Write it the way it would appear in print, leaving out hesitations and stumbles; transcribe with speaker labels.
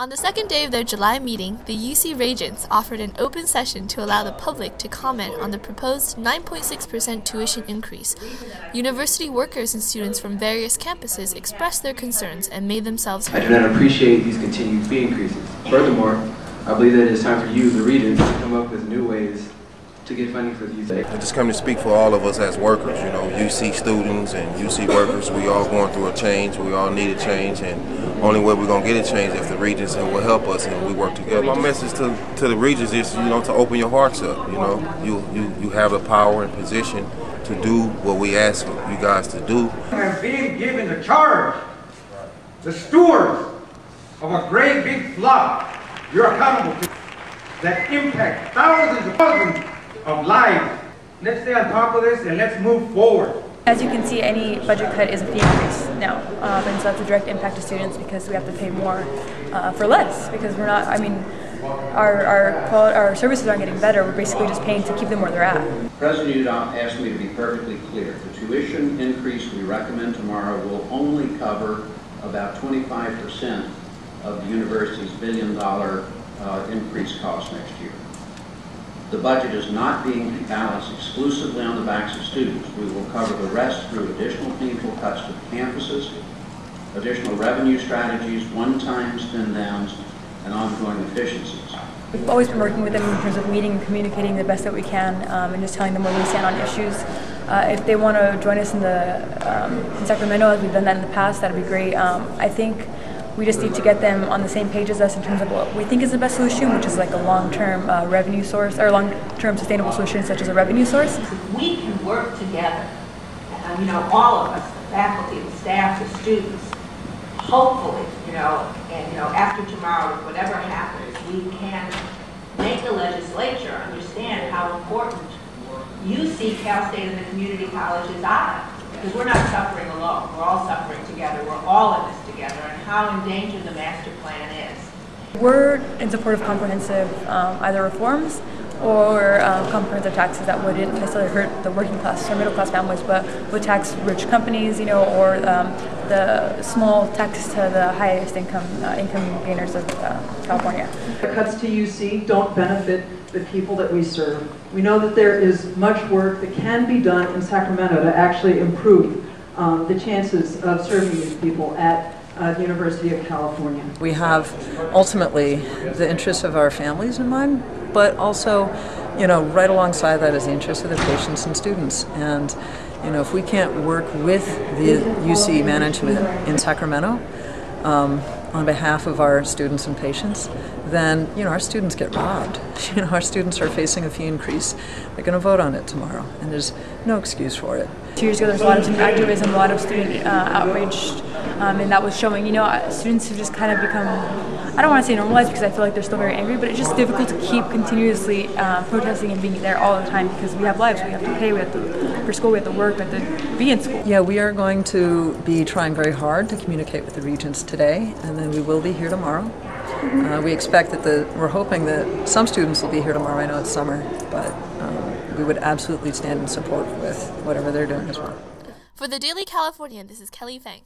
Speaker 1: On the second day of their July meeting, the UC Regents offered an open session to allow the public to comment on the proposed 9.6% tuition increase. University workers and students from various campuses expressed their concerns and made themselves heard.
Speaker 2: I do not appreciate these continued fee increases. Furthermore, I believe that it is time for you, the Regents, to come up with new ways to get funding for the UC.
Speaker 3: I just come to speak for all of us as workers, you know, UC students and UC workers. We all going through a change. We all need a change, and only way we're going to get a change if the Regents will help us and we work together. My message to the Regents is, you know, to open your hearts up. You know, you have the power and position to do what we ask you guys to do.
Speaker 4: I'm being given the charge, the stewards of a great big flock you're accountable to that impact thousands of lives. Let's stay on top of this and let's move forward.
Speaker 5: As you can see, any budget cut is a fee increase now, and so that's a direct impact to students because we have to pay more for less, because we're not, I mean, our services aren't getting better, we're basically just paying to keep them where they're at.
Speaker 6: President Udall asked me to be perfectly clear. The tuition increase we recommend tomorrow will only cover about 25% of the university's $1 billion increase cost next year. The budget is not being balanced exclusively on the backs of students. We will cover the rest through additional meaningful cuts to campuses, additional revenue strategies, one-time spend downs, and ongoing efficiencies.
Speaker 5: We've always been working with them in terms of meeting and communicating the best that we can, and just telling them where we stand on issues. If they want to join us in Sacramento, as we've done that in the past, that'd be great. I think we just need to get them on the same page as us in terms of what we think is the best solution, which is like a long-term revenue source, or long-term sustainable solution such as a revenue source.
Speaker 7: We can work together, you know, all of us, the faculty, the staff, the students, hopefully, and after tomorrow, whatever happens, we can make the legislature understand how important UC, Cal State, and the community colleges are. Because we're not suffering alone. We're all suffering together. We're all in this together, and how in danger the master plan is.
Speaker 5: We're in support of comprehensive either reforms or comprehensive taxes that wouldn't necessarily hurt the working class or middle class families, but would tax rich companies, or the small taxes to the highest income gainers of California.
Speaker 8: The cuts to UC don't benefit the people that we serve. We know that there is much work that can be done in Sacramento to actually improve the chances of serving these people at the University of California.
Speaker 9: We have ultimately the interests of our families in mind, but also, right alongside that is the interests of the patients and students. And, if we can't work with the UC management in Sacramento on behalf of our students and patients, then our students get robbed. Our students are facing a fee increase. They're going to vote on it tomorrow, and there's no excuse for it.
Speaker 5: 2 years ago, there was a lot of student activism, a lot of student outrage, and that was showing. Students have just kind of become, I don't want to say normalized because I feel like they're still very angry, but it's just difficult to keep continuously protesting and being there all the time because we have lives. We have to pay. We have to for school. We have to work. We have to be in school.
Speaker 9: Yeah, we are going to be trying very hard to communicate with the Regents today, and then we will be here tomorrow. We expect that we're hoping that some students will be here tomorrow. I know it's summer, but we would absolutely stand in support with whatever they're doing as well.
Speaker 1: For the Daily Californian, this is Kelly Fang.